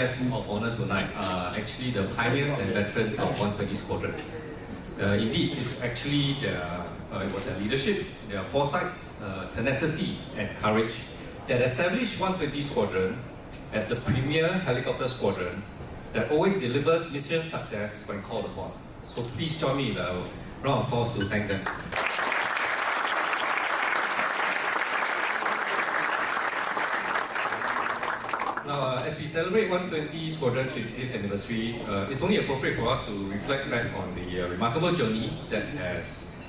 guests of honor tonight are actually the pioneers and veterans of 120 Squadron. Indeed, it's actually it was their leadership, their foresight, tenacity and courage that established 120 Squadron as the premier helicopter squadron that always delivers mission success when called upon. So please join me in a round of applause to thank them. Now, as we celebrate 120 Squadron's 50th anniversary, it's only appropriate for us to reflect back on the remarkable journey that has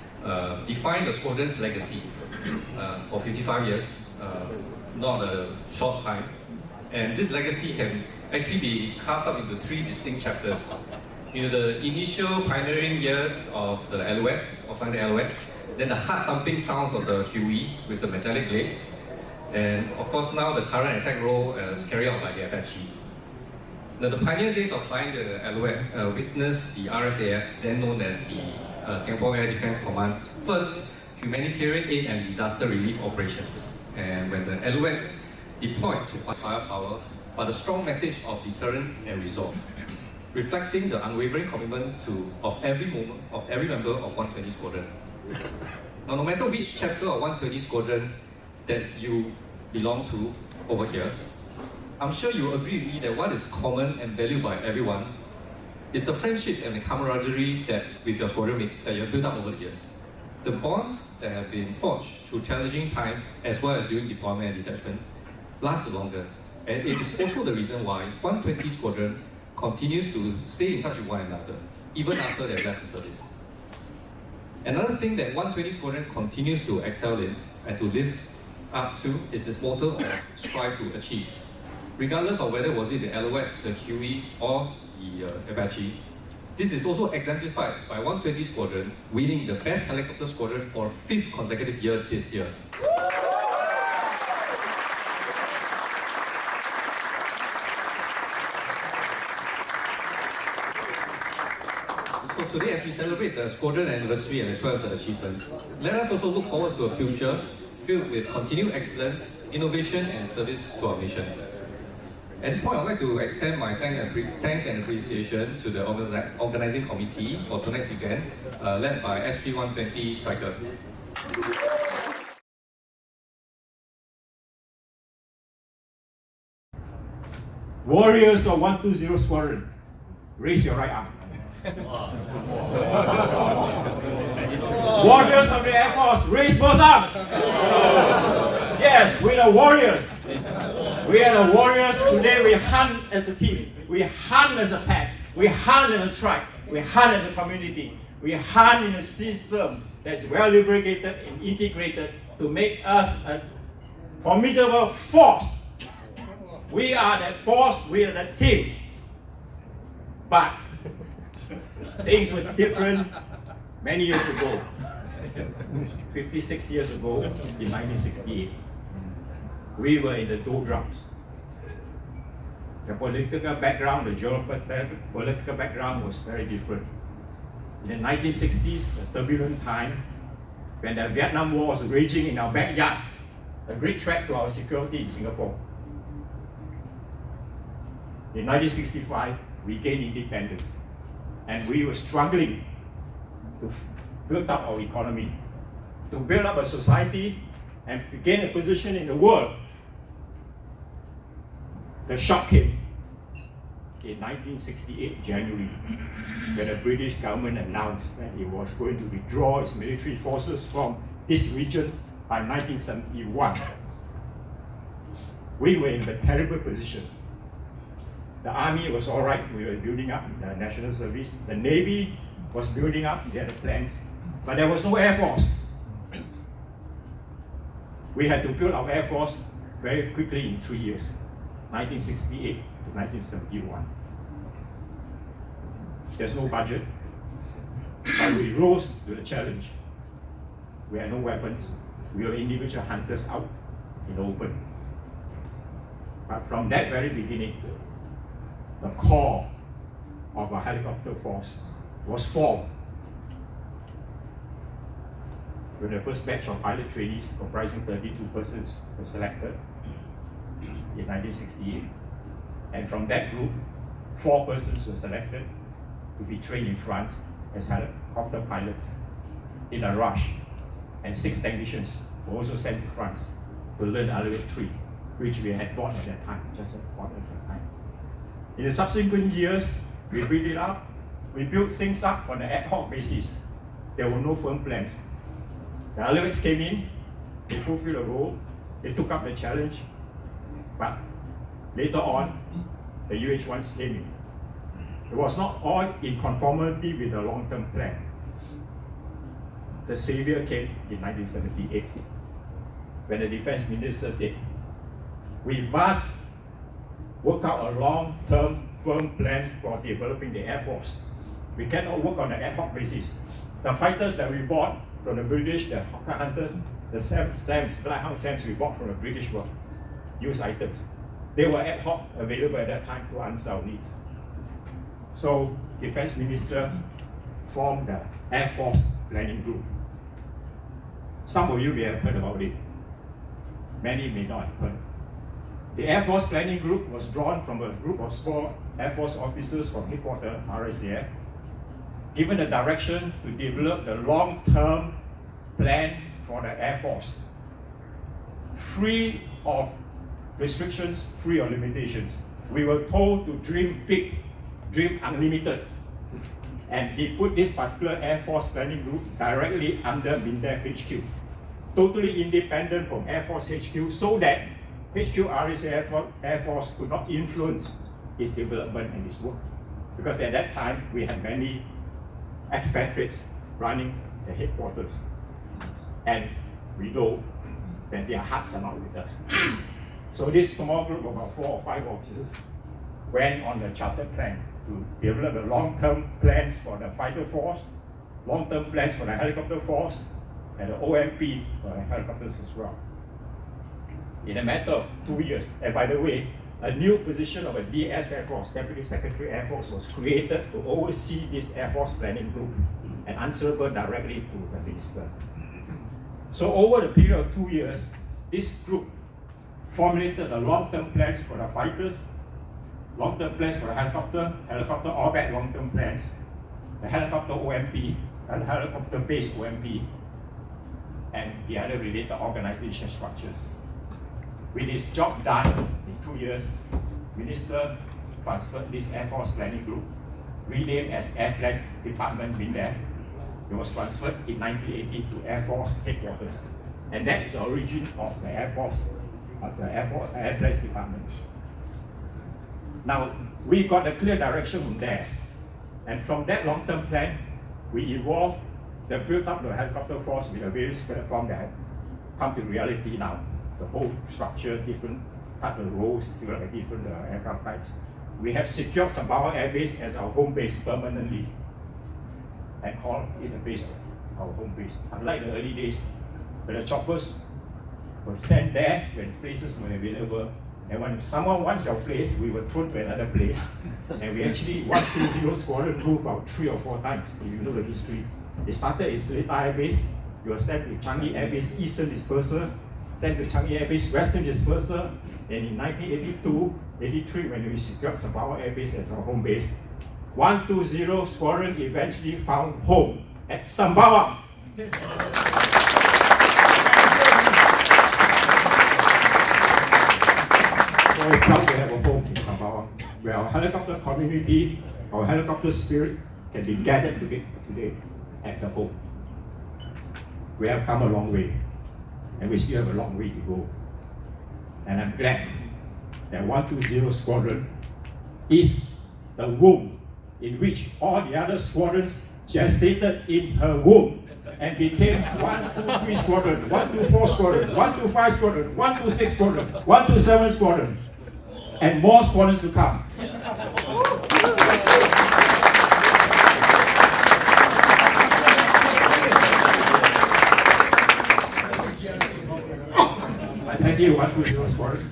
defined the squadron's legacy for 55 years, not a short time. And this legacy can actually be carved up into 3 distinct chapters. You know, the initial pioneering years of the Alouette, of flying the Alouette, then the heart-thumping sounds of the Huey with the metallic blades, and of course now the current attack role is carried out by the Apache. Now, the pioneer days of flying the Alouette witnessed the RSAF, then known as the Singapore Air Defence Command's first humanitarian aid and disaster relief operations. And when the Alouettes deployed to firepower, but a strong message of deterrence and resolve, reflecting the unwavering commitment of every member of 120 Squadron. Now, no matter which chapter of 120 Squadron that you belong to over here, I'm sure you agree with me that what is common and valued by everyone is the friendships and the camaraderie that with your squadron mates that you have built up over the years. The bonds that have been forged through challenging times as well as during deployment and detachments last the longest. And it is also the reason why 120 Squadron continues to stay in touch with one another, even after they've left the service. Another thing that 120 Squadron continues to excel in and to live up to is this motto of strive to achieve. Regardless of whether was it the Alouettes, the Hueys, or the Apache, this is also exemplified by 120 Squadron winning the Best Helicopter Squadron for a 5th consecutive year this year. So today, as we celebrate the squadron anniversary and as well as the achievements, let us also look forward to a future filled with continued excellence, innovation and service to our nation. At this point, I'd like to extend my thanks and appreciation to the organizing committee for tonight's event, led by S3120 Striker. Warriors of 120 Squadron, raise your right arm. Warriors of the Air Force, raise both arms. Yes, we are warriors. We are the warriors. Today we hunt as a team. We hunt as a pack. We hunt as a tribe. We hunt as a community. We hunt in a system that's well lubricated and integrated to make us a formidable force. We are that force. We are that team. But things were different many years ago. 56 years ago, in 1968, we were in the doldrums. The political background, the geopolitical background was very different. In the 1960s, a turbulent time, when the Vietnam War was raging in our backyard, a great threat to our security in Singapore. In 1965, we gained independence, and we were struggling to build up our economy, to build up a society and to gain a position in the world. The shock came in 1968, January, when the British government announced that it was going to withdraw its military forces from this region by 1971. We were in a terrible position. The army was all right, we were building up the national service. The navy was building up, they had plans, but there was no air force. We had to build our air force very quickly in 3 years, 1968 to 1971. There's no budget, but we rose to the challenge. We had no weapons, we were individual hunters out in the open. But from that very beginning, the core of our helicopter force was formed. When the first batch of pilot trainees comprising 32 persons was selected in 1968. And from that group, 4 persons were selected to be trained in France as helicopter pilots in a rush. And 6 technicians were also sent to France to learn Alouette III, which we had bought at that time, just bought at that time. In the subsequent years, we built it up. We built things up on an ad hoc basis. There were no firm plans. The Alouettes came in, they fulfilled a role, they took up the challenge, but later on, the UH-1s came in. It was not all in conformity with the long-term plan. The savior came in 1978, when the defense minister said, we must work out a long-term firm plan for developing the Air Force. We cannot work on an ad hoc basis. The fighters that we bought from the British, the Hawker Hunters, the SAMs, Blackhound SAMs we bought from the British were used items. They were ad hoc available at that time to answer our needs. So, Defense Minister formed the Air Force Planning Group. Some of you may have heard about it. Many may not have heard. The Air Force Planning Group was drawn from a group of small Air Force officers from headquarters RSAF, given the direction to develop the long-term plan for the Air Force, free of restrictions, free of limitations. We were told to dream big, dream unlimited. And he put this particular Air Force Planning Group directly under MINDEF HQ, totally independent from Air Force HQ, so that HQ RSAF Air Force could not influence its development and its work. Because at that time, we had many expatriates running the headquarters. And we know that their hearts are not with us. So this small group, about 4 or 5 officers, went on the chartered plan to develop the long-term plans for the fighter force, long-term plans for the helicopter force, and the OMP for the helicopters as well. In a matter of 2 years, and by the way, a new position of a DS Air Force, Deputy Secretary Air Force, was created to oversee this Air Force Planning Group and answerable directly to the Minister. So over the period of 2 years, this group formulated the long-term plans for the fighters, long-term plans for the helicopter orbit long-term plans, the helicopter OMP, and helicopter-based OMP, and the other related organization structures. With this job done in 2 years, Minister transferred this Air Force Planning Group, renamed as Air Plans Department MINDEF. It was transferred in 1980 to Air Force Headquarters. And that is the origin of the Air Force, of the Air Plans Department. Now, we got a clear direction from there. And from that long-term plan, we evolved, built up the helicopter force with the various platforms that have come to reality now. The whole structure, different type of roles, different aircraft types. We have secured Sembawang Air Base as our home base permanently and call it a base, our home base. Unlike the early days, when the choppers were sent there when places were available, and when someone wants your place, we were thrown to another place. And we actually, 120 Squadron moved about 3 or 4 times, if you know the history. It started in Seletar Air Base, you were sent to Changi Air Base Eastern Dispersal, sent to Changi Air Base Western Dispersal, and in 1982-83, when we secured Sembawang Air Base as our home base, 120 Squadron eventually found home at Sembawang. So we're proud to have a home in Sembawang, where our helicopter community, our helicopter spirit can be gathered today at the home. We have come a long way, and we still have a long way to go. And I'm glad that 120 Squadron is the womb in which all the other squadrons gestated in her womb and became 123 Squadron, 124 Squadron, 125 Squadron, 126 Squadron, 127 Squadron, and more squadrons to come. I thank you, 120 Squadron.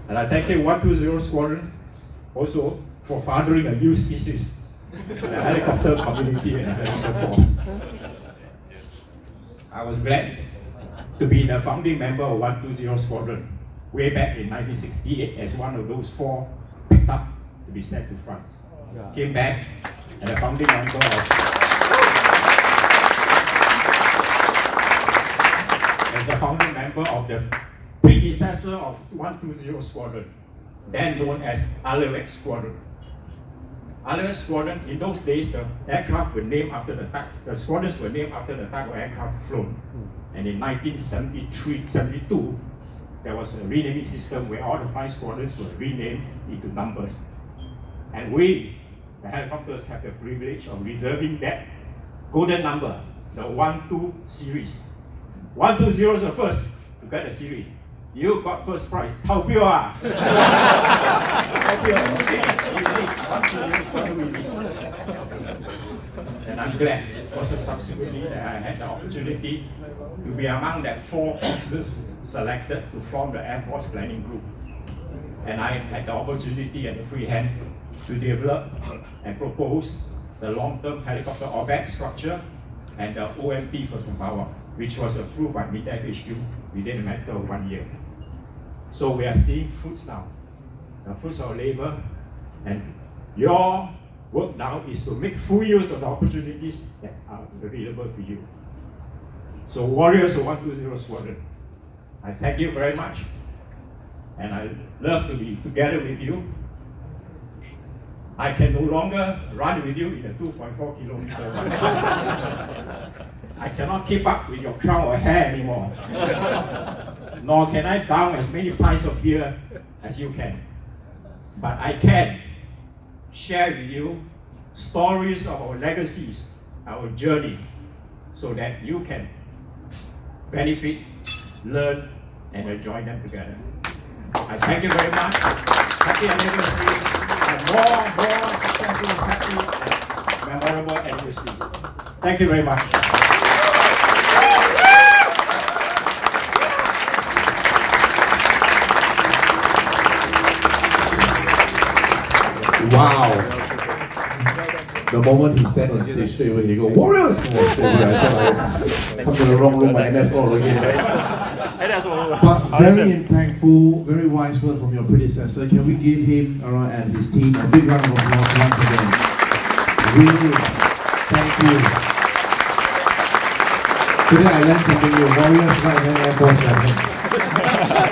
And I thank you, 120 Squadron, also for fathering a new species, the helicopter community and the helicopter force. I was glad to be the founding member of 120 Squadron way back in 1968 as one of those 4 picked up to be sent to France. Came back and a founding member of the predecessor of 120 Squadron, then known as Alouette Squadron. Alouette Squadron, in those days, the aircraft were named after the squadrons were named after the type of aircraft flown. And in 1973-72, there was a renaming system where all the 5 squadrons were renamed into numbers. And we, the helicopters, have the privilege of reserving that golden number, the 1-2 series. 120 is the first to get the series. You got first prize. Tao Biao ah! Tao Biao, okay. We need 120 squadron we need. And I'm glad also subsequently that I had the opportunity to be among that 4 officers selected to form the Air Force Planning Group. And I had the opportunity and the free hand to develop and propose the long-term helicopter orbit structure and the OMP for Sembawang, which was approved by MITF HQ within a matter of 1 year. So we are seeing fruits now, the fruits of labor, and your work now is to make full use of the opportunities that are available to you. So warriors of 120 Squadron, I thank you very much, and I love to be together with you. I can no longer run with you in a 2.4 kilometer run. I cannot keep up with your crown of hair anymore. Nor can I down as many pints of beer as you can. But I can share with you stories of our legacies, our journey, so that you can benefit, learn, and enjoy them together. I thank you very much. Happy anniversary, and more successful, happy, and memorable anniversaries. Thank you very much. Wow. The moment he stand on stage, straight away he go, Warriors! Oh, straight away, I thought I come to the wrong room and that's all again. But very impactful, very wise word from your predecessor. Can we give him and his team a big round of applause once again? Really, thank you. Today I learned something new. Warriors right hand, Air Force right hand.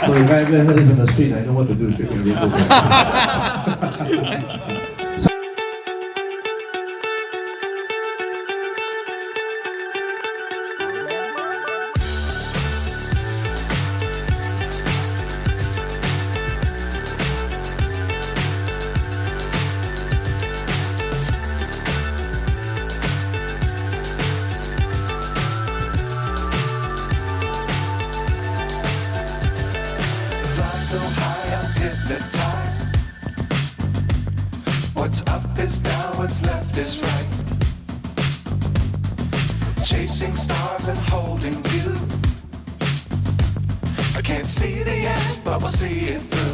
So if I ever heard this on the street, I know what to do straight away. Go first. So high I'm hypnotized. What's up is down, what's left is right. Chasing stars and holding you. I can't see the end, but we'll see it through.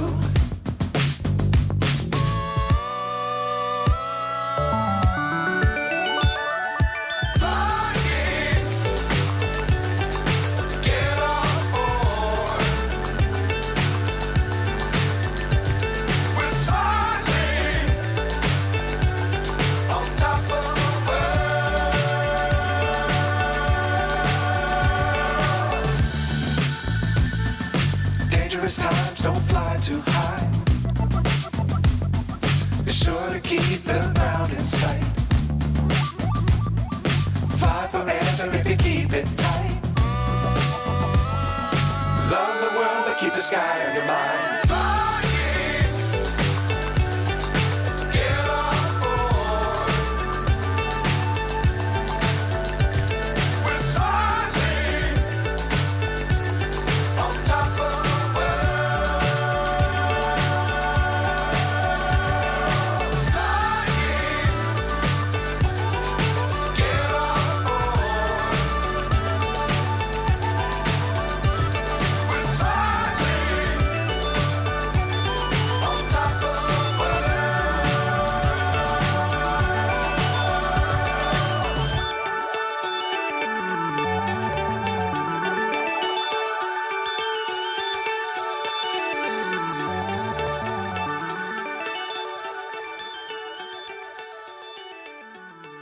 Times don't fly too high. Be sure to keep the ground in sight. Fly forever if you keep it tight. Love the world, but keep the sky on your mind.